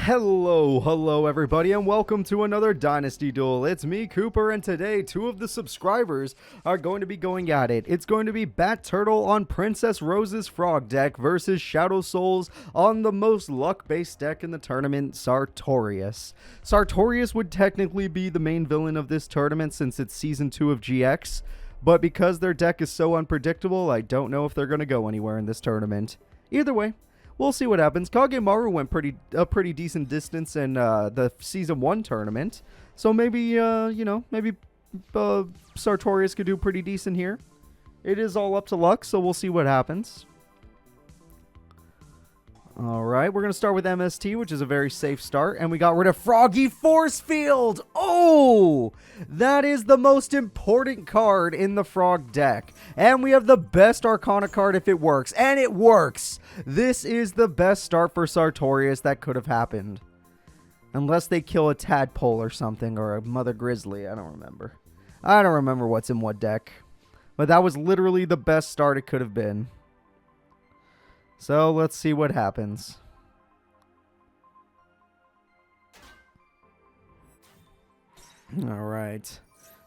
Hello everybody, and welcome to another Dynasty Duel. It's me, Cooper, and today two of the subscribers are going to be going at it. It's going to be Bat Turtle on Princess Rose's Frog deck versus Shadow Souls on the most luck-based deck in the tournament, Sartorius. Sartorius would technically be the main villain of this tournament since it's Season 2 of GX, but because their deck is so unpredictable, I don't know if they're going to go anywhere in this tournament. Either way, we'll see what happens. Kagemaru went a pretty decent distance in the Season 1 tournament. So maybe, maybe Sartorius could do pretty decent here. It is all up to luck, so we'll see what happens. Alright, we're going to start with MST, which is a very safe start. And we got rid of Froggy Force Field! Oh! That is the most important card in the Frog deck. And we have the best Arcana card if it works. And it works! This is the best start for Sartorius that could have happened. Unless they kill a Tadpole or something, or a Mother Grizzly, I don't remember. I don't remember what's in what deck. But that was literally the best start it could have been. So, let's see what happens. Alright.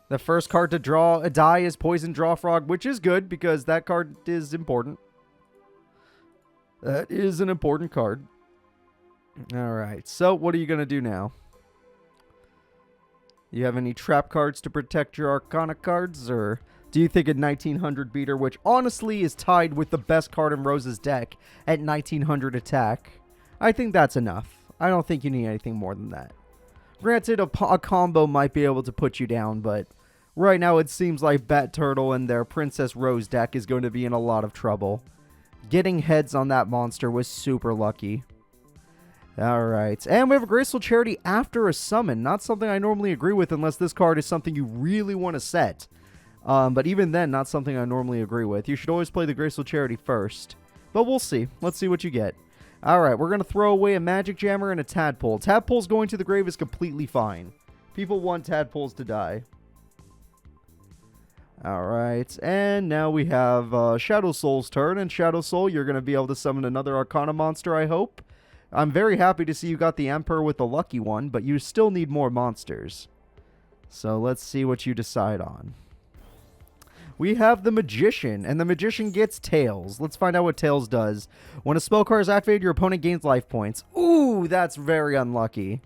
The first card to draw a die is Poison Draw Frog, which is good because that card is important. That is an important card. Alright, so what are you going to do now? You have any trap cards to protect your Arcana cards, or do you think a 1900 beater, which honestly is tied with the best card in Rose's deck at 1900 attack? I think that's enough. I don't think you need anything more than that. Granted, a combo might be able to put you down, but right now it seems like Bat Turtle and their Princess Rose deck is going to be in a lot of trouble. Getting heads on that monster was super lucky. Alright, and we have a Graceful Charity after a summon. Not something I normally agree with unless this card is something you really want to set. But even then, not something I normally agree with. You should always play the Graceful Charity first. But we'll see. Let's see what you get. Alright, we're going to throw away a Magic Jammer and a Tadpole. Tadpoles going to the grave is completely fine. People want Tadpoles to die. Alright, and now we have Shadow Soul's turn. And Shadow Soul, you're going to be able to summon another Arcana monster, I hope. I'm very happy to see you got the Emperor with the lucky one, but you still need more monsters. So let's see what you decide on. We have the Magician, and the Magician gets Tails. Let's find out what Tails does. When a spell card is activated, your opponent gains life points. Ooh, that's very unlucky.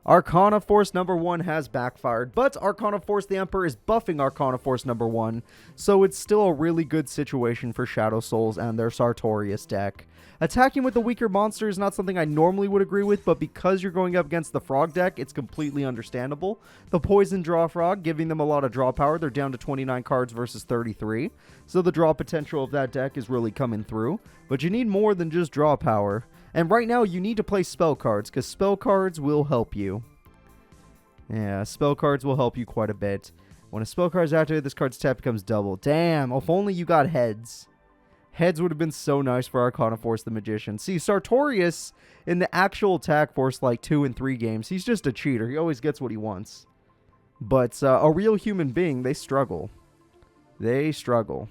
Arcana Force number 1 has backfired, but Arcana Force the Emperor is buffing Arcana Force number 1, so it's still a really good situation for Shadow Souls and their Sartorius deck. Attacking with the weaker monster is not something I normally would agree with, but because you're going up against the Frog deck, it's completely understandable. The Poison Draw Frog, giving them a lot of draw power. They're down to 29 cards versus 33, so the draw potential of that deck is really coming through. But you need more than just draw power. And right now, you need to play spell cards, because spell cards will help you. Yeah, spell cards will help you quite a bit. When a spell card is activated, this card's tap becomes double. Damn, if only you got heads. Heads would have been so nice for Arcana Force the Magician. See, Sartorius, in the actual attack force, like 2 and 3 games, he's just a cheater. He always gets what he wants. But a real human being, they struggle. They struggle.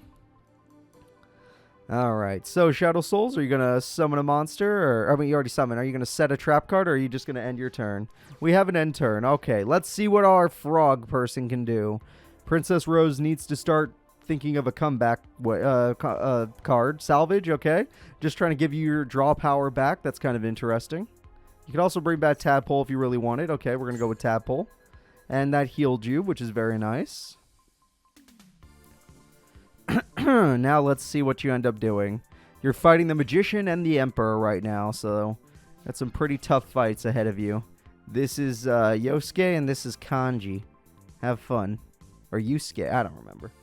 Alright, so Shadow Souls, are you going to summon a monster? Or, I mean, you already summoned. Are you going to set a trap card, or are you just going to end your turn? We have an end turn. Okay, let's see what our frog person can do. Princess Rose needs to start thinking of a comeback card. Salvage, okay. Just trying to give you your draw power back. That's kind of interesting. You could also bring back Tadpole if you really wanted. Okay, we're going to go with Tadpole. And that healed you, which is very nice. Now let's see what you end up doing. You're fighting the Magician and the Emperor right now, so that's some pretty tough fights ahead of you. This is Yosuke and this is Kanji. Have fun. Or Yusuke, I don't remember.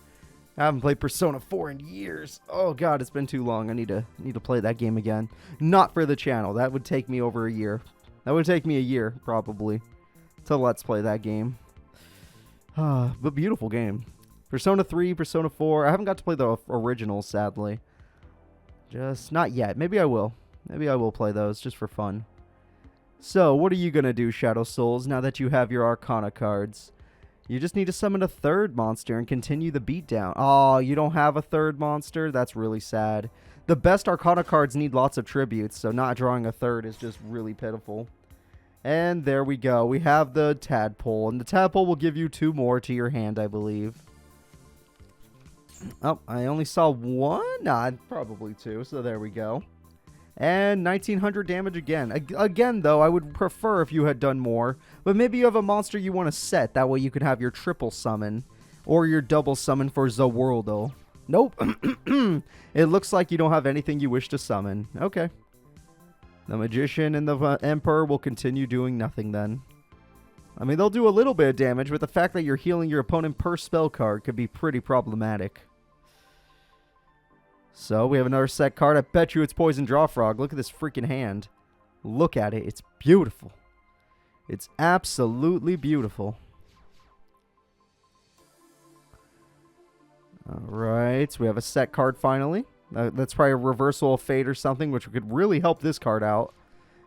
I haven't played Persona 4 in years. Oh god, it's been too long. I need to play that game again. Not for the channel. That would take me over a year. That would take me a year, probably, to let's play that game. But beautiful game. Persona 3, Persona 4. I haven't got to play the originals, sadly. Just not yet. Maybe I will. Maybe I will play those just for fun. So, what are you going to do, Shadow Souls, now that you have your Arcana cards? You just need to summon a third monster and continue the beatdown. Oh, you don't have a third monster? That's really sad. The best Arcana cards need lots of tributes, so not drawing a third is just really pitiful. And there we go. We have the tadpole. And the tadpole will give you 2 more to your hand, I believe. Oh, I only saw 1? Nah, probably 2. So there we go. And 1900 damage again. Again, though, I would prefer if you had done more. But maybe you have a monster you want to set. That way you could have your triple summon. Or your double summon for Zawardle. Nope. It looks like you don't have anything you wish to summon. Okay. The Magician and the Emperor will continue doing nothing then. I mean, they'll do a little bit of damage, but the fact that you're healing your opponent per spell card could be pretty problematic. So, we have another set card. I bet you it's Poison Draw Frog. Look at this freaking hand. Look at it. It's beautiful. It's absolutely beautiful. Alright, so we have a set card finally. That's probably a Reversal of Fate or something, which could really help this card out.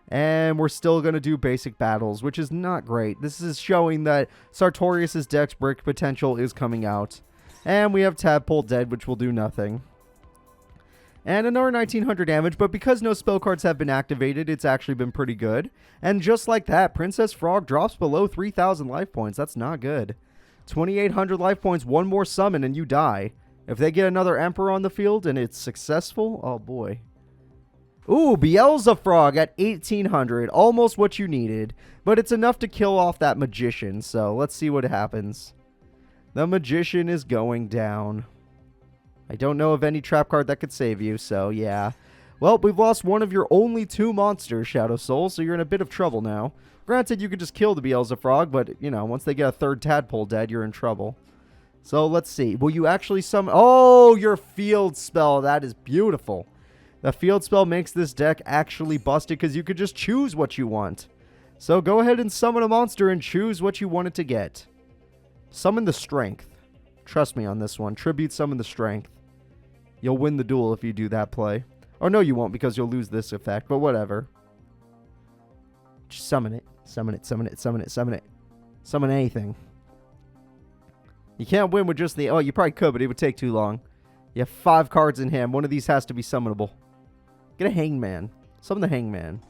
And we're still going to do basic battles, which is not great. This is showing that Sartorius' Dex Brick potential is coming out. And we have Tadpole dead, which will do nothing. And another 1900 damage, but because no spell cards have been activated, it's actually been pretty good. And just like that, Princess Frog drops below 3,000 life points. That's not good. 2,800 life points, 1 more summon, and you die. If they get another Emperor on the field and it's successful, oh boy. Ooh, Beelzefrog at 1,800. Almost what you needed. But it's enough to kill off that Magician, so let's see what happens. The Magician is going down. I don't know of any trap card that could save you, so yeah. Well, we've lost one of your only 2 monsters, Shadow Soul, so you're in a bit of trouble now. Granted, you could just kill the Beelzefrog, but, you know, once they get a 3rd Tadpole dead, you're in trouble. So, let's see. Will you actually summon... Oh, your field spell. That is beautiful. The field spell makes this deck actually busted because you could just choose what you want. So, go ahead and summon a monster and choose what you want it to get. Summon the Strength. Trust me on this one. Tribute summon the Strength. You'll win the duel if you do that play. Or no, you won't because you'll lose this effect, but whatever. Just summon it. Summon it, summon it, summon it, summon it. Summon anything. You can't win with just the... Oh, you probably could, but it would take too long. You have 5 cards in hand. One of these has to be summonable. Get a Hangman. Summon the Hangman.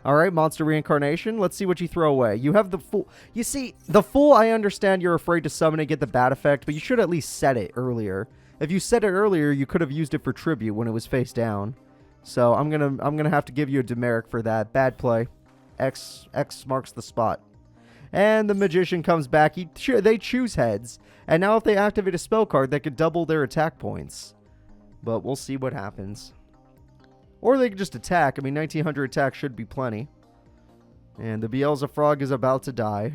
Alright, Monster Reincarnation. Let's see what you throw away. You have the Fool. You see, the Fool, I understand you're afraid to summon and get the bad effect, but you should at least set it earlier. If you set it earlier, you could have used it for tribute when it was face down. So, I'm gonna have to give you a demerit for that. Bad play. X marks the spot. And the Magician comes back. They choose heads. And now if they activate a spell card, that could double their attack points. But we'll see what happens. Or they could just attack. I mean, 1900 attack should be plenty. And the Beelzefrog is about to die.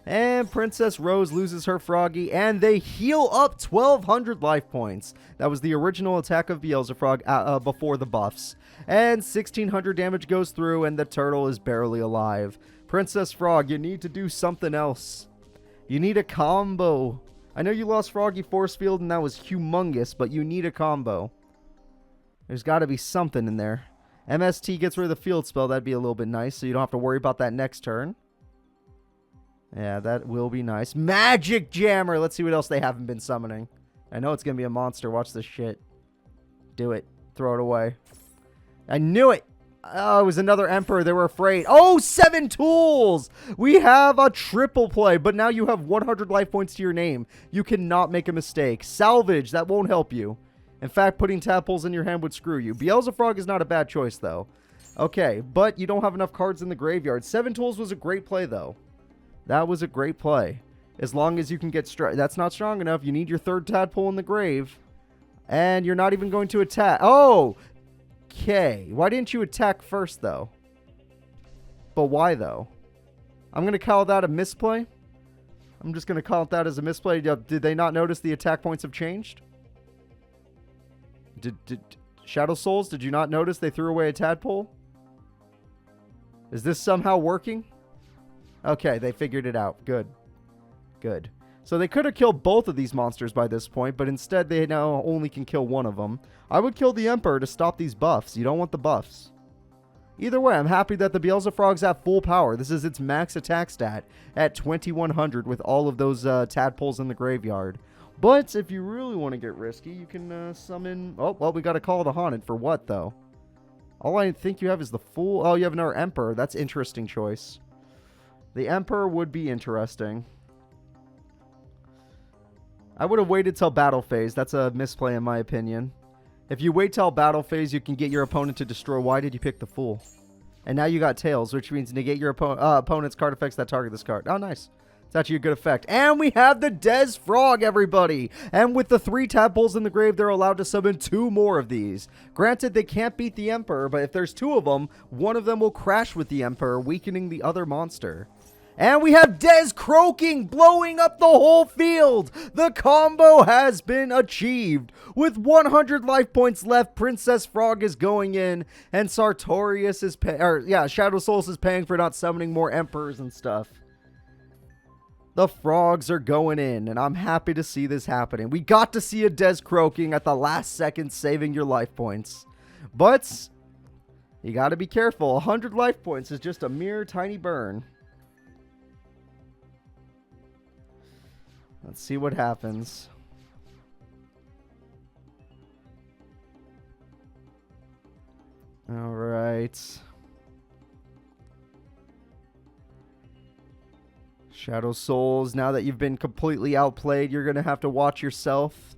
And Princess Rose loses her Froggy, and they heal up 1,200 life points. That was the original attack of Beelzefrog before the buffs. And 1,600 damage goes through, and the turtle is barely alive. Princess Frog, you need to do something else. You need a combo. I know you lost Froggy Force Field, and that was humongous, but you need a combo. There's got to be something in there. MST gets rid of the field spell. That'd be a little bit nice, so you don't have to worry about that next turn. Yeah, that will be nice. Magic Jammer! Let's see what else they haven't been summoning. I know it's going to be a monster. Watch this shit. Do it. Throw it away. I knew it! Oh, it was another Emperor. They were afraid. Oh, 7 tools! We have a triple play, but now you have 100 life points to your name. You cannot make a mistake. Salvage, that won't help you. In fact, putting tadpoles in your hand would screw you. Beelzefrog is not a bad choice, though. Okay, but you don't have enough cards in the graveyard. 7 tools was a great play, though. That was a great play. As long as you can get... That's not strong enough. You need your 3rd tadpole in the grave. And you're not even going to attack. Oh! Okay. Why didn't you attack first, though? But why, though? I'm going to call that a misplay. I'm just going to call it that as a misplay. Did they not notice the attack points have changed? Did Shadow Souls, did you not notice they threw away a tadpole? Is this somehow working? Okay, they figured it out. Good. Good. So they could have killed both of these monsters by this point, but instead they now only can kill one of them. I would kill the Emperor to stop these buffs. You don't want the buffs. Either way, I'm happy that the Beelzefrog's at full power. This is its max attack stat at 2,100 with all of those tadpoles in the graveyard. But if you really want to get risky, you can summon... Oh, well, we got to call the Haunted. For what, though? All I think you have is the Fool. Oh, you have another Emperor. That's interesting choice. The Emperor would be interesting. I would have waited till battle phase. That's a misplay in my opinion. If you wait till battle phase, you can get your opponent to destroy. Why did you pick the Fool? And now you got Tails, which means negate your opponent's card effects that target this card. Oh, nice. It's actually a good effect. And we have the Des Frog, everybody. And with the 3 tadpoles in the grave, they're allowed to summon 2 more of these. Granted, they can't beat the Emperor, but if there's 2 of them, one of them will crash with the Emperor, weakening the other monster. And we have Des croaking, blowing up the whole field. The combo has been achieved. With 100 life points left, Princess Frog is going in, and Sartorius is Shadow Souls is paying for not summoning more emperors and stuff. The frogs are going in, and I'm happy to see this happening. We got to see a Des croaking at the last second, saving your life points. But you got to be careful. 100 life points is just a mere tiny burn. Let's see what happens. All right. Shadow Souls, now that you've been completely outplayed, you're going to have to watch yourself.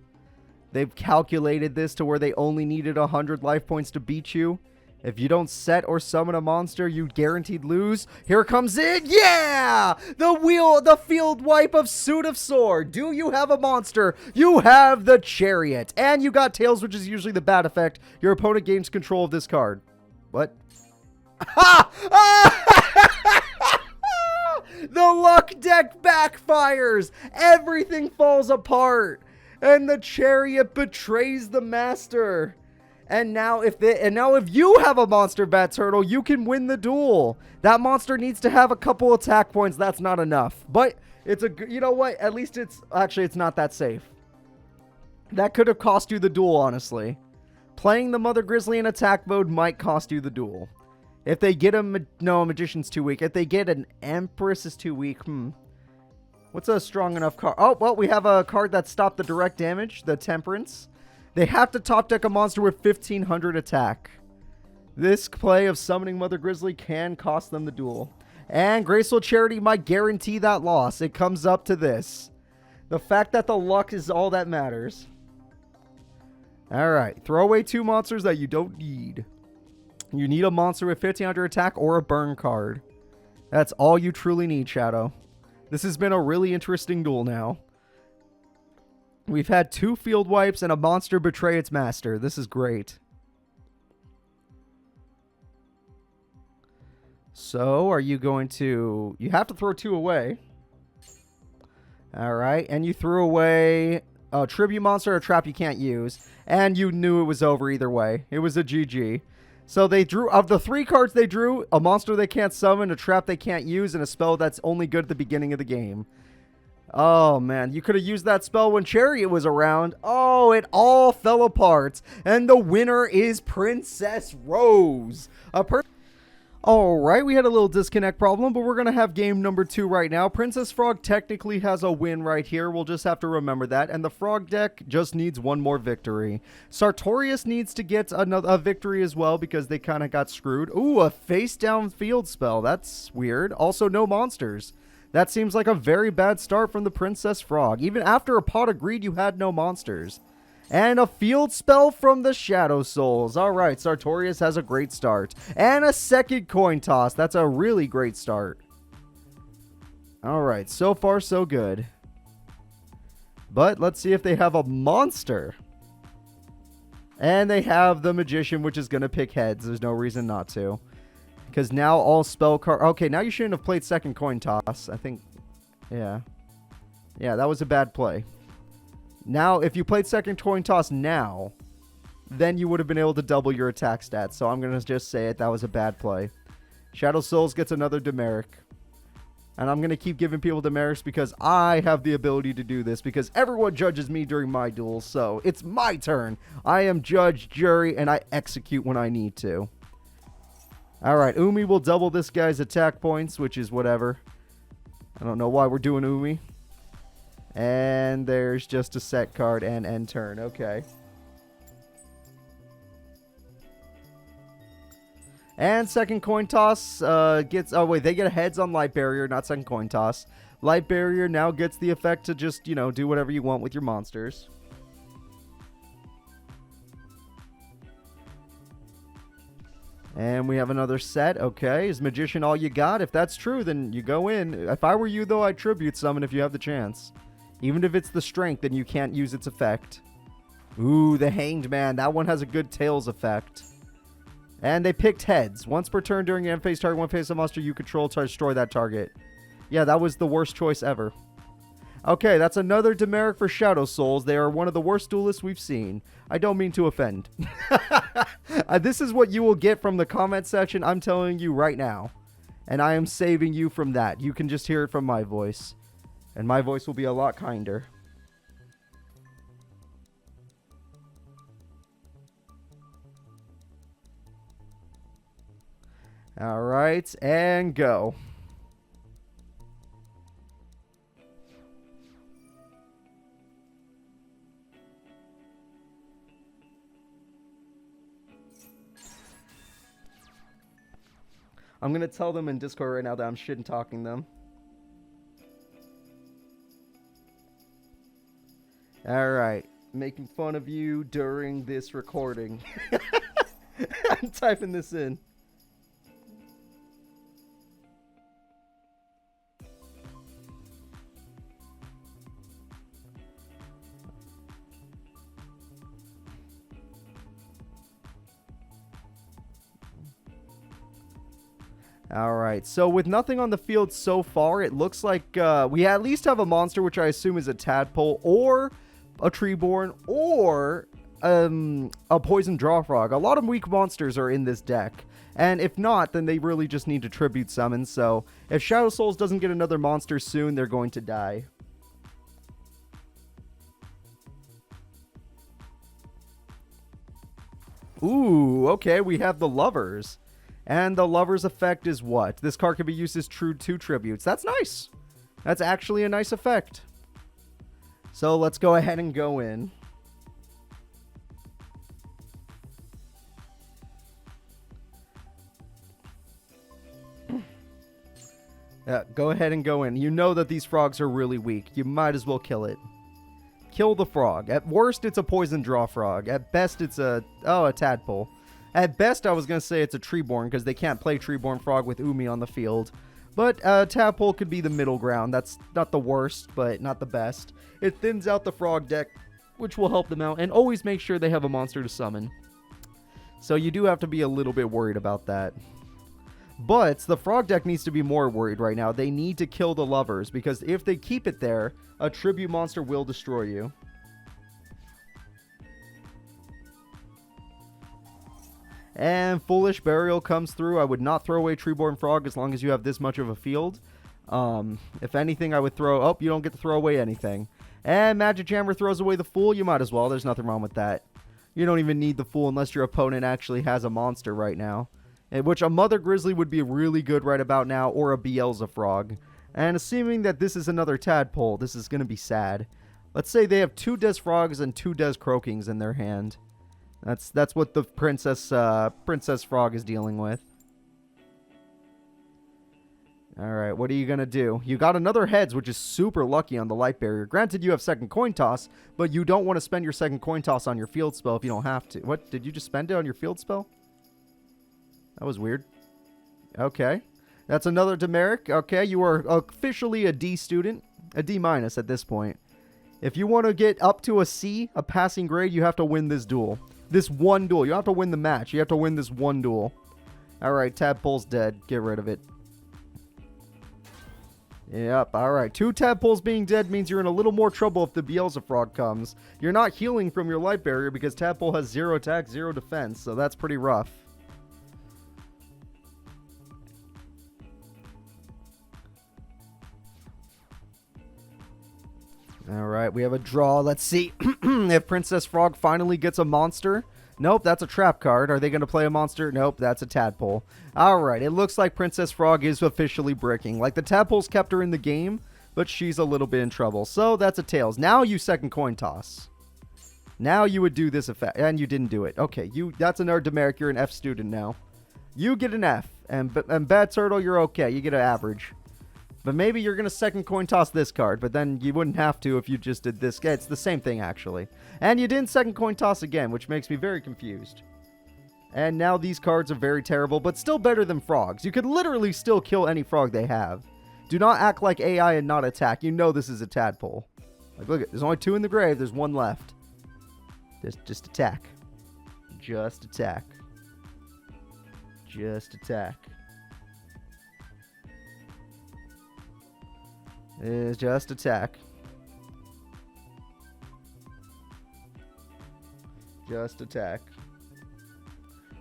They've calculated this to where they only needed 100 life points to beat you. If you don't set or summon a monster, you guaranteed lose. Here comes it. Yeah! The field wipe of Suit of Sword. Do you have a monster? You have the Chariot. And you got Tails, which is usually the bad effect. Your opponent gains control of this card. What? Ha! The luck deck backfires. Everything falls apart. And the Chariot betrays the master. And now if you have a monster Bat Turtle, you can win the duel. That monster needs to have a couple attack points. That's not enough. But it's you know what? At least it's not that safe. That could have cost you the duel, honestly. Playing the Mother Grizzly in attack mode might cost you the duel. If they get a Magician's too weak. If they get an Empress is too weak. What's a strong enough card? Oh, well, we have a card that stopped the direct damage, the Temperance. They have to top deck a monster with 1500 attack. This play of summoning Mother Grizzly can cost them the duel. And Graceful Charity might guarantee that loss. It comes up to this. The fact that the luck is all that matters. Alright, throw away 2 monsters that you don't need. You need a monster with 1500 attack or a burn card. That's all you truly need, Shadow. This has been a really interesting duel now. We've had 2 field wipes and a monster betray its master. This is great. So, are you going to... You have to throw 2 away. Alright, and you threw away a tribute monster or a trap you can't use. And you knew it was over either way. It was a GG. So they drew... Of the 3 cards they drew, a monster they can't summon, a trap they can't use, and a spell that's only good at the beginning of the game. Oh, man. You could have used that spell when Chariot was around. Oh, it all fell apart. And the winner is Princess Rose. Alright, we had a little disconnect problem, but we're going to have game number 2 right now. Princess Frog technically has a win right here. We'll just have to remember that. And the Frog deck just needs one more victory. Sartorius needs to get a victory as well because they kind of got screwed. Ooh, a face-down field spell. That's weird. Also, no monsters. That seems like a very bad start from the Princess Frog. Even after a Pot of Greed, you had no monsters. And a field spell from the Shadow Souls. Alright, Sartorius has a great start. And a second coin toss. That's a really great start. Alright, so far so good. But let's see if they have a monster. And they have the Magician, which is going to pick heads. There's no reason not to. Because now all spell cards... Okay, now you shouldn't have played second coin toss. I think... Yeah. Yeah, that was a bad play. Now, if you played second coin toss now, then you would have been able to double your attack stats. So I'm going to just say it. That was a bad play. Shadow Souls gets another Demeric. And I'm going to keep giving people Demerics because I have the ability to do this. Because everyone judges me during my duels. So it's my turn. I am judge, jury, and I execute when I need to. Alright, Umi will double this guy's attack points, which is whatever. I don't know why we're doing Umi. And there's just a set card and end turn. Okay. And second coin toss gets... Oh, wait. They get heads on Light Barrier, not second coin toss. Light Barrier now gets the effect to just, you know, do whatever you want with your monsters. And we have another set. Okay, is Magician all you got? If that's true, then you go in. If I were you, though, I'd Tribute Summon if you have the chance. Even if it's the Strength, then you can't use its effect. Ooh, the Hanged Man. That one has a good Tails effect. And they picked Heads. Once per turn during your end phase, target one face of monster you control to destroy that target. Yeah, that was the worst choice ever. Okay, that's another demerit for Shadow Souls. They are one of the worst duelists we've seen. I don't mean to offend. This is what you will get from the comment section. I'm telling you right now. And I am saving you from that. You can just hear it from my voice. And my voice will be a lot kinder. Alright, and go. I'm going to tell them in Discord right now that I'm shit talking them. Alright. Making fun of you during this recording. I'm typing this in. Alright, so with nothing on the field so far, it looks like we at least have a monster, which I assume is a Tadpole, or a Treeborn, or a Poison Draw Frog. A lot of weak monsters are in this deck, and if not, then they really just need to Tribute Summon, so if Shadow Souls doesn't get another monster soon, they're going to die. Ooh, okay, we have the Lovers. And the Lover's effect is what? This card can be used as true 2 tributes. That's nice. That's actually a nice effect. So let's go ahead and go in. Go ahead and go in. You know that these frogs are really weak. You might as well kill it. Kill the frog. At worst, it's a Poison Draw Frog. At best, it's a Tadpole. At best, I was going to say it's a Treeborn, because they can't play Treeborn Frog with Umi on the field. But Tadpole could be the middle ground. That's not the worst, but not the best. It thins out the frog deck, which will help them out, and always make sure they have a monster to summon. So you do have to be a little bit worried about that. But the frog deck needs to be more worried right now. They need to kill the Lovers, because if they keep it there, a tribute monster will destroy you. And Foolish Burial comes through. I would not throw away Treeborn Frog as long as you have this much of a field. If anything, I would throw... Oh, you don't get to throw away anything. And Magic Jammer throws away the Fool. You might as well. There's nothing wrong with that. You don't even need the Fool unless your opponent actually has a monster right now. Which a Mother Grizzly would be really good right about now, or a Beelzebub Frog. And assuming that this is another Tadpole, this is going to be sad. Let's say they have 2 Des Frogs and 2 Des Croakings in their hand. That's what the Princess Frog is dealing with. Alright, what are you going to do? You got another Heads, which is super lucky on the Light Barrier. Granted, you have second coin toss, but you don't want to spend your second coin toss on your field spell if you don't have to. What? Did you just spend it on your field spell? That was weird. Okay. That's another demerit. Okay, you are officially a D student. A D minus at this point. If you want to get up to a C, a passing grade, you have to win this duel. This one duel. You don't have to win the match. You have to win this one duel. Alright, Tadpole's dead. Get rid of it. Yep, alright. 2 Tadpoles being dead means you're in a little more trouble if the Beelzebub Frog comes. You're not healing from your Light Barrier because Tadpole has 0 attack, 0 defense, so that's pretty rough. Alright, we have a draw. Let's see if Princess Frog finally gets a monster. Nope, that's a trap card. Are they going to play a monster? Nope, that's a Tadpole. Alright, it looks like Princess Frog is officially bricking. Like, the Tadpoles kept her in the game, but she's a little bit in trouble. So, that's a Tails. Now you second coin toss. Now you would do this effect, and you didn't do it. Okay, that's another demerit. You're an F student now. You get an F. And Bad Turtle, you're okay. You get an average. But maybe you're going to second coin toss this card, but then you wouldn't have to if you just did this. It's the same thing, actually. And you didn't second coin toss again, which makes me very confused. And now these cards are very terrible, but still better than frogs. You could literally still kill any frog they have. Do not act like AI and not attack. You know this is a tadpole. Like, look, there's only 2 in the grave. There's 1 left. Just attack. Just attack. Just attack. Is just attack. Just attack.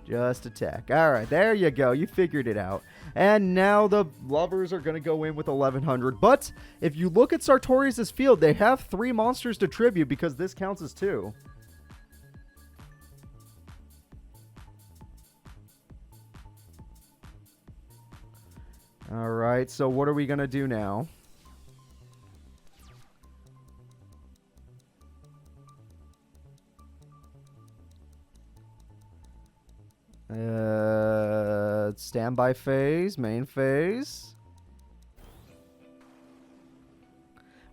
Just attack. Alright, there you go. You figured it out. And now the lovers are going to go in with 1100. But if you look at Sartorius' field, they have 3 monsters to tribute because this counts as 2. Alright, so what are we going to do now? Standby phase, main phase.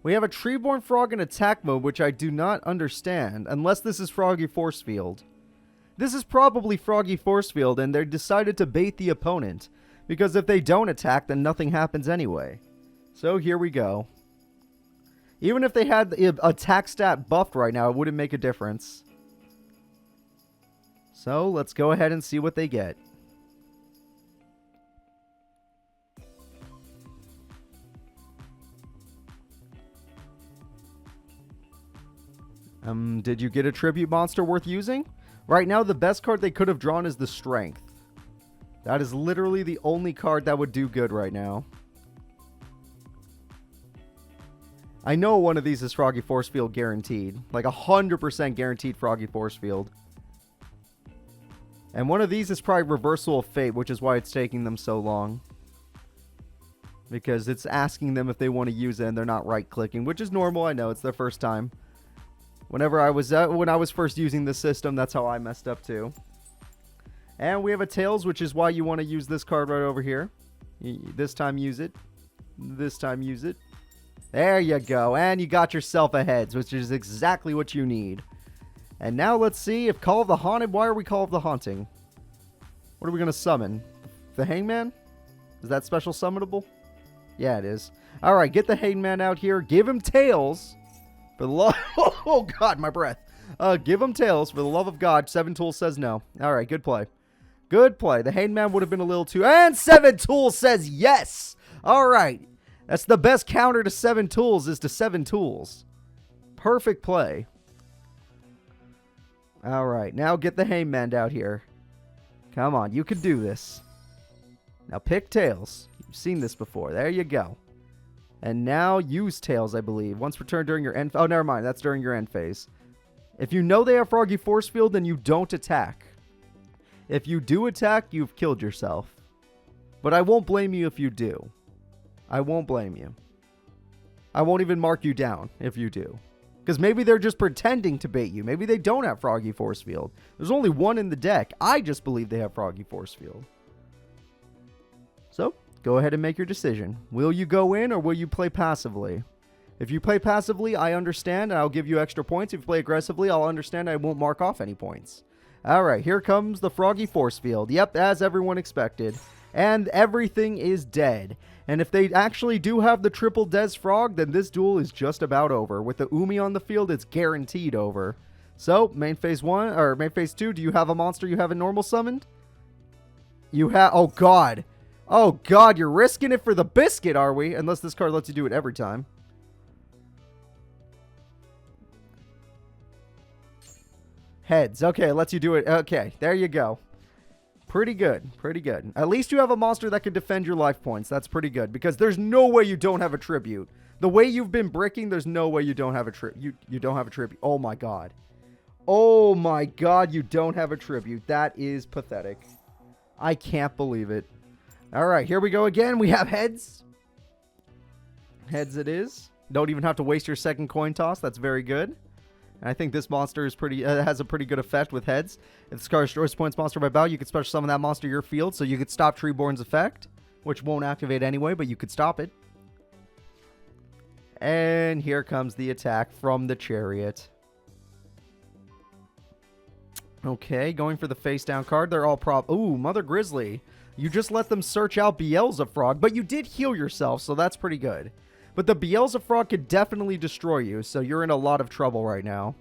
We have a Treeborn Frog in attack mode, which I do not understand, unless this is Froggy Force Field. This is probably Froggy Force Field, and they decided to bait the opponent, because if they don't attack, then nothing happens anyway. So here we go. Even if they had the attack stat buffed right now, it wouldn't make a difference. So, let's go ahead and see what they get. Did you get a tribute monster worth using? Right now, the best card they could have drawn is the Strength. That is literally the only card that would do good right now. I know one of these is Froggy Force Field guaranteed. Like 100% guaranteed Froggy Force Field. And one of these is probably Reversal of Fate, which is why it's taking them so long. Because it's asking them if they want to use it and they're not right-clicking, which is normal. I know, it's their first time. When I was first using this system, that's how I messed up too. And we have a Tails, which is why you want to use this card right over here. This time use it. This time use it. There you go. And you got yourself a Heads, which is exactly what you need. And now let's see if Call of the Haunted... Why are we Call of the Haunting? What are we going to summon? The Hangman? Is that special summonable? Yeah, it is. Alright, get the Hangman out here. Give him Tails. For the love... Oh, God, my breath. Give him Tails. For the love of God. 7 Tools says no. Alright, good play. Good play. The Hangman would have been a little too... And 7 Tools says yes! Alright. That's the best counter to 7 Tools is to 7 Tools. Perfect play. Alright, now get the Hangman out here. Come on, you can do this. Now pick Tails. You've seen this before. There you go. And now use Tails, I believe. Once returned during your end... Oh, never mind. That's during your end phase. If you know they have Froggy Force Field, then you don't attack. If you do attack, you've killed yourself. But I won't blame you if you do. I won't blame you. I won't even mark you down if you do. Because maybe they're just pretending to bait you. Maybe they don't have Froggy Force Field. There's only 1 in the deck. I just believe they have Froggy Force Field. So, go ahead and make your decision. Will you go in or will you play passively? If you play passively, I understand and I'll give you extra points. If you play aggressively, I'll understand and I won't mark off any points. Alright, here comes the Froggy Force Field. Yep, as everyone expected. And everything is dead. And if they actually do have the triple Des Frog, then this duel is just about over. With the Umi on the field, it's guaranteed over. So, main phase 1, or main phase 2, do you have a monster you haven't normal summoned? You have... Oh, God. Oh, God, you're risking it for the biscuit, are we? Unless this card lets you do it every time. Heads. Okay, it lets you do it. Okay, there you go. Pretty good. Pretty good. At least you have a monster that can defend your life points. That's pretty good. Because there's no way you don't have a tribute. The way you've been bricking, there's no way you don't have a tribute. You don't have a tribute. Oh, my God. Oh, my God, you don't have a tribute. That is pathetic. I can't believe it. All right, here we go again. We have heads. Heads it is. Don't even have to waste your second coin toss. That's very good. And I think this monster is has a pretty good effect with heads. If this card destroys points monster by battle, you could special summon that monster to your field, so you could stop Treeborn's effect, which won't activate anyway, but you could stop it. And here comes the attack from the Chariot. Okay, going for the face down card. They're all Ooh, Mother Grizzly. You just let them search out Beelzefrog, but you did heal yourself, so that's pretty good. But the Beelzefrog could definitely destroy you, so you're in a lot of trouble right now.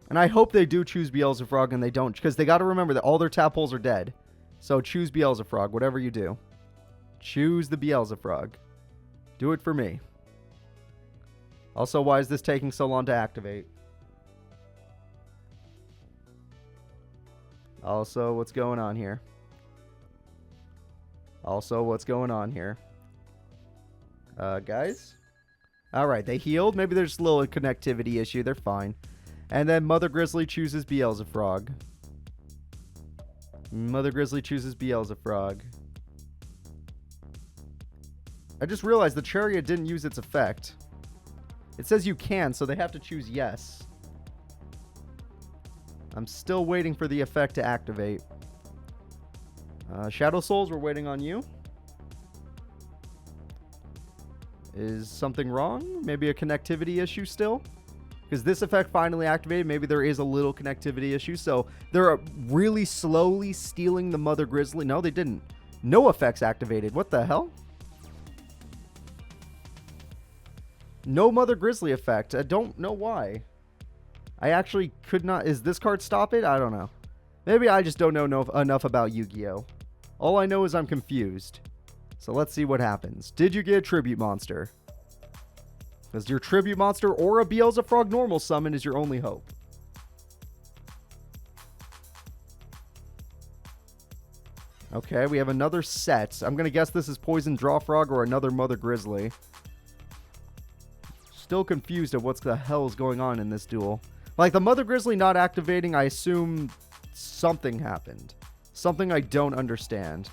And I hope they do choose Beelzefrog and they don't, because they got to remember that all their tadpoles are dead. So choose Beelzefrog, whatever you do. Choose the Beelzefrog. Do it for me. Also, why is this taking so long to activate? Also, what's going on here? Guys? Alright, they healed. Maybe there's a little connectivity issue. They're fine. And then Mother Grizzly chooses Beelzefrog. I just realized the Chariot didn't use its effect. It says you can, so they have to choose yes. I'm still waiting for the effect to activate. Shadow Souls, we're waiting on you. Is something wrong? Maybe a connectivity issue still? Because this effect finally activated. Maybe there is a little connectivity issue. So they're really slowly stealing the Mother Grizzly. No, they didn't. No effects activated. What the hell? No Mother Grizzly effect. I don't know why. I actually could not... Is this card stop it? I don't know. Maybe I just don't know enough about Yu-Gi-Oh! All I know is I'm confused. So let's see what happens. Did you get a Tribute Monster? Because your Tribute Monster or a Beelzefrog normal summon is your only hope. Okay, we have another set. I'm going to guess this is Poison Drawfrog or another Mother Grizzly. Still confused at what the hell is going on in this duel. Like, the Mother Grizzly not activating, I assume something happened. Something I don't understand.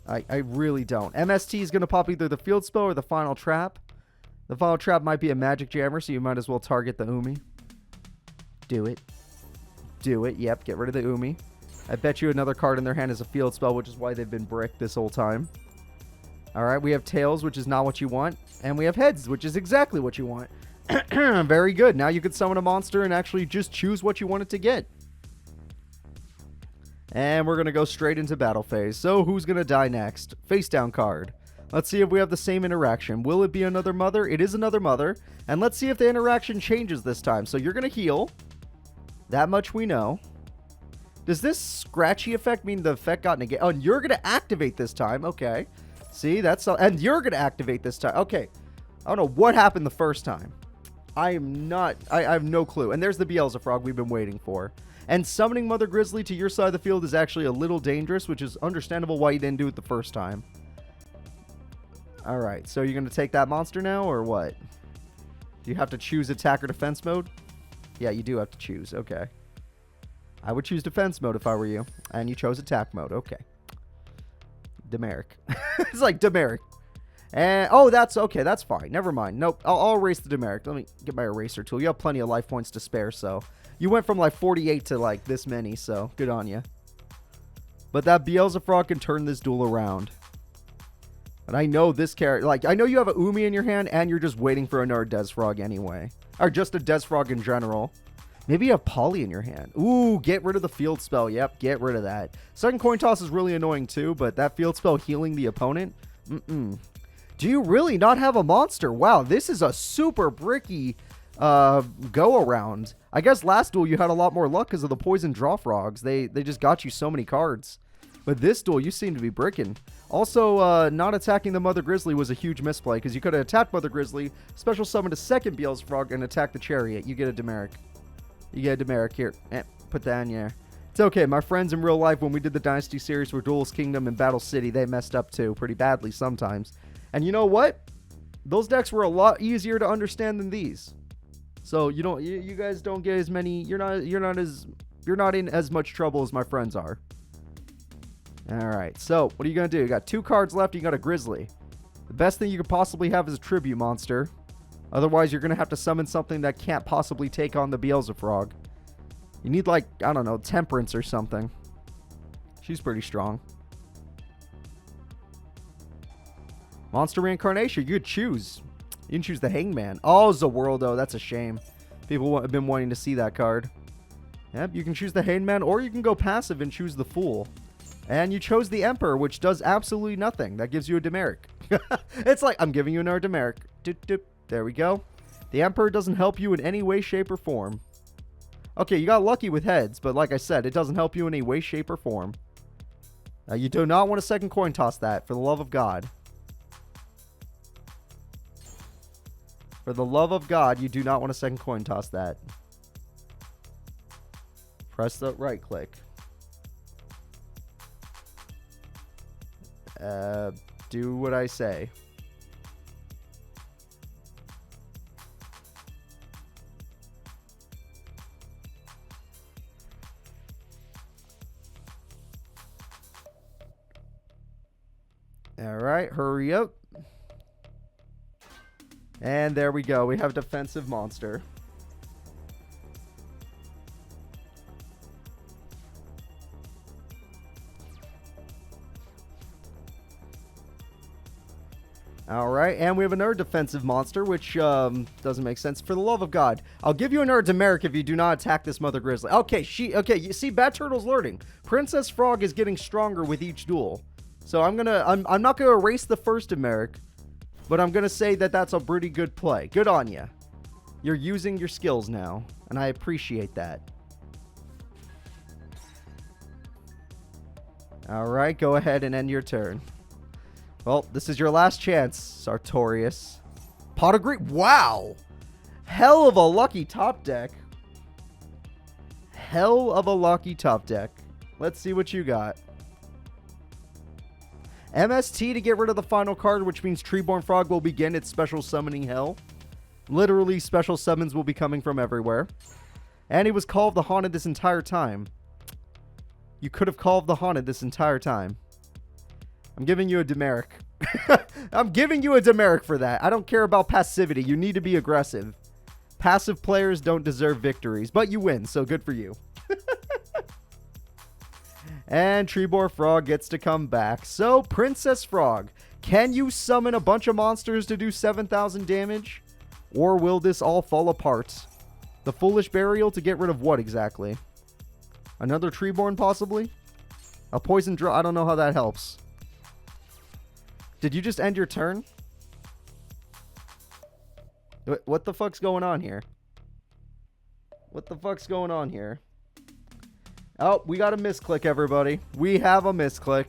I really don't. MST is going to pop either the Field Spell or the Final Trap. The Final Trap might be a Magic Jammer, so you might as well target the Umi. Do it. Do it. Yep, get rid of the Umi. I bet you another card in their hand is a Field Spell, which is why they've been bricked this whole time. Alright, we have Tails, which is not what you want. And we have Heads, which is exactly what you want. Very good. Now you can summon a monster and actually just choose what you want it to get. And we're going to go straight into battle phase. So who's going to die next? Face down card. Let's see if we have the same interaction. Will it be another Mother? It is another Mother. And let's see if the interaction changes this time. So you're going to heal. That much we know. Does this scratchy effect mean the effect got negated? Oh, and you're going to activate this time. Okay. See, that's... And you're going to activate this time. Okay. I don't know what happened the first time. I have no clue. And there's the Beelzefrog we've been waiting for. And summoning Mother Grizzly to your side of the field is actually a little dangerous, which is understandable why you didn't do it the first time. Alright, so you're going to take that monster now, or what? Do you have to choose attack or defense mode? Yeah, you do have to choose. Okay. I would choose defense mode if I were you. And you chose attack mode. Okay. Demeric. It's like Demeric. And, oh, that's okay. That's fine. Never mind. Nope. I'll erase the Demeric. Let me get my eraser tool. You have plenty of life points to spare, so... You went from like 48 to like this many, so good on you. But that Beelzefrog can turn this duel around. And I know this character... Like, I know you have a Umi in your hand, and you're just waiting for another Desfrog anyway. Or just a Desfrog in general. Maybe you have Polly in your hand. Ooh, get rid of the Field Spell. Yep, get rid of that. Second coin toss is really annoying too, but that Field Spell healing the opponent? Do you really not have a monster? Wow, this is a super bricky go-around. I guess last duel you had a lot more luck because of the Poison Drawfrogs. They just got you so many cards. But this duel, you seem to be bricking. Also, not attacking the Mother Grizzly was a huge misplay because you could have attacked Mother Grizzly, special summoned a second Beelzefrog, and attacked the Chariot. You get a Demeric. You get a Demeric here. Put that in here. It's okay. My friends in real life, when we did the Dynasty series for Duelist Kingdom and Battle City, they messed up too, pretty badly sometimes. And you know what? Those decks were a lot easier to understand than these. So you guys don't get as many. You're not in as much trouble as my friends are. All right. So what are you gonna do? You got 2 cards left. You got a Grizzly. The best thing you could possibly have is a Tribute Monster. Otherwise, you're going to have to summon something that can't possibly take on the Beelzefrog. You need, like, I don't know, Temperance or something. She's pretty strong. Monster Reincarnation, you could choose. You can choose the Hangman. Oh, Zawirldo, that's a shame. People have been wanting to see that card. Yep, you can choose the Hangman, or you can go passive and choose the Fool. And you chose the Emperor, which does absolutely nothing. That gives you a Demeric. It's like, I'm giving you another Demeric. Doop, doop. There we go. The Emperor doesn't help you in any way, shape, or form. Okay, you got lucky with heads, but like I said, it doesn't help you in any way, shape, or form. You do not want to second coin toss that, for the love of God. For the love of God, you do not want to second coin toss that. Press the right click. Do what I say. All right, hurry up. And there we go. We have defensive monster. All right, and we have another defensive monster, which doesn't make sense. For the love of God, I'll give you another Demeric if you do not attack this Mother Grizzly. Okay, you see, Bat Turtle's learning. Princess Frog is getting stronger with each duel. So I'm not gonna erase the first Demeric, but I'm gonna say that that's a pretty good play. Good on you. You're using your skills now, and I appreciate that. All right, go ahead and end your turn. Well, this is your last chance, Sartorius. Pot of Greed. Wow. Hell of a lucky top deck. Hell of a lucky top deck. Let's see what you got. MST to get rid of the final card, which means Treeborn Frog will begin its special summoning hell. Literally, special summons will be coming from everywhere. And he was called the Haunted this entire time. You could have called the Haunted this entire time. I'm giving you a Demeric. I'm giving you a Demeric for that. I don't care about passivity. You need to be aggressive. Passive players don't deserve victories, but you win, so good for you. And Treeborn Frog gets to come back. So, Princess Frog, can you summon a bunch of monsters to do 7,000 damage? Or will this all fall apart? The Foolish Burial to get rid of what exactly? Another Treeborn, possibly? A Poison Draw? I don't know how that helps. Did you just end your turn? What the fuck's going on here? What the fuck's going on here? Oh, we got a misclick, everybody. We have a misclick.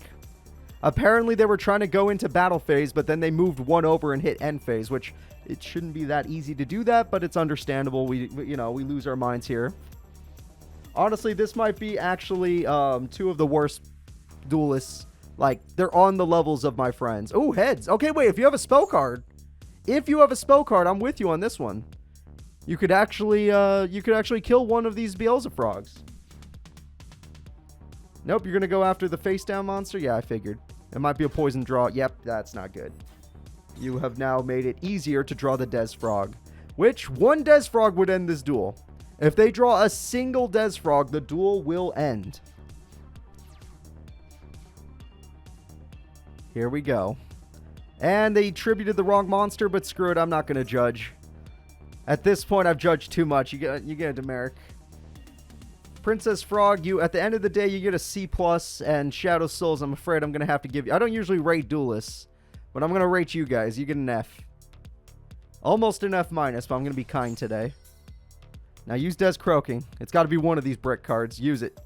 Apparently, they were trying to go into battle phase, but then they moved one over and hit end phase, which it shouldn't be that easy to do that, but it's understandable. We lose our minds here. Honestly, this might be actually two of the worst duelists. Like, they're on the levels of my friends. Oh, heads. Okay, wait, if you have a spell card. If you have a spell card, I'm with you on this one. You could actually kill one of these Beelzefrogs. Nope, you're going to go after the face down monster? Yeah, I figured. It might be a poison draw. Yep, that's not good. You have now made it easier to draw the Des Frog. Which, one Des Frog would end this duel. If they draw a single Des Frog, the duel will end. Here we go. And they tributed the wrong monster, but screw it, I'm not going to judge. At this point, I've judged too much. You get a Demeric. Princess Frog, at the end of the day, you get a C+, and Shadow Souls, I'm afraid I'm going to have to give you... I don't usually rate duelists, but I'm going to rate you guys. You get an F. Almost an F-, but I'm going to be kind today. Now, use Des Croaking. It's got to be one of these brick cards. Use it.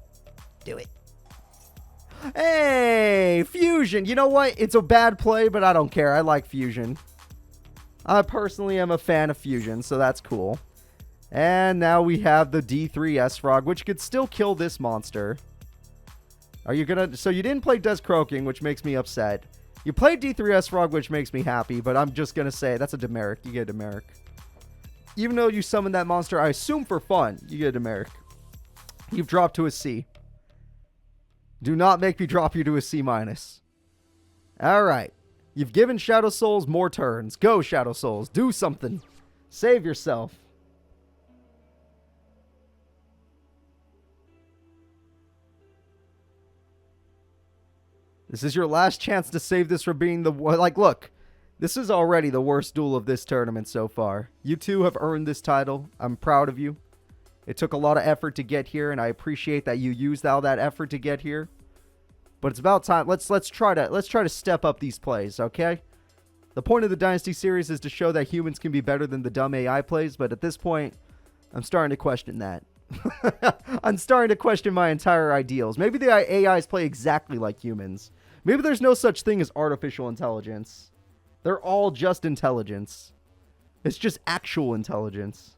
Do it. Hey, Fusion. You know what? It's a bad play, but I don't care. I like Fusion. I personally am a fan of Fusion, so that's cool. And now we have the D3S Frog, which could still kill this monster. Are you gonna... So you didn't play Des Croaking, which makes me upset. You played D3S Frog, which makes me happy, but I'm just gonna say, that's a Demeric. You get a Demeric. Even though you summoned that monster, I assume for fun, you get a Demeric. You've dropped to a C. Do not make me drop you to a C-. Alright. You've given Shadow Souls more turns. Go, Shadow Souls. Do something. Save yourself. This is your last chance to save this from being the... Like, look. This is already the worst duel of this tournament so far. You two have earned this title. I'm proud of you. It took a lot of effort to get here, and I appreciate that you used all that effort to get here. But it's about time. Let's try to step up these plays, okay? The point of the Dynasty series is to show that humans can be better than the dumb AI plays, but at this point, I'm starting to question that. I'm starting to question my entire ideals. Maybe the AIs play exactly like humans. Maybe there's no such thing as artificial intelligence. They're all just intelligence. It's just actual intelligence.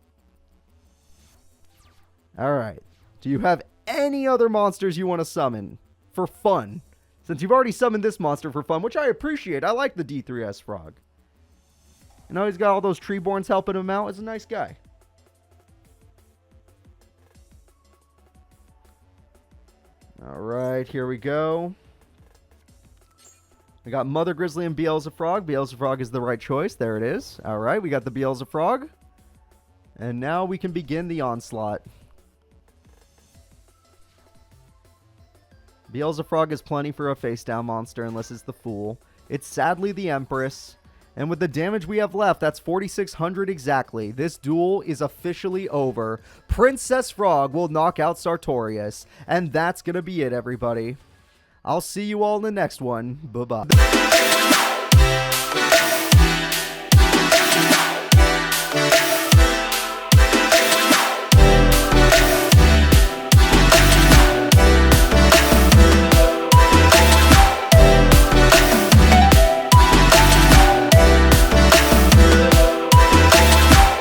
Alright. Do you have any other monsters you want to summon? For fun. Since you've already summoned this monster for fun, which I appreciate. I like the D3S frog. You know, he's got all those treeborns helping him out. He's a nice guy. Alright, here we go. We got Mother Grizzly and Beelzefrog. Beelzefrog is the right choice. There it is. Alright, we got the Beelzefrog. And now we can begin the onslaught. Beelzefrog is plenty for a face-down monster unless it's the Fool. It's sadly the Empress. And with the damage we have left, that's 4,600 exactly. This duel is officially over. Princess Frog will knock out Sartorius. And that's going to be it, everybody. I'll see you all in the next one. Bye-bye.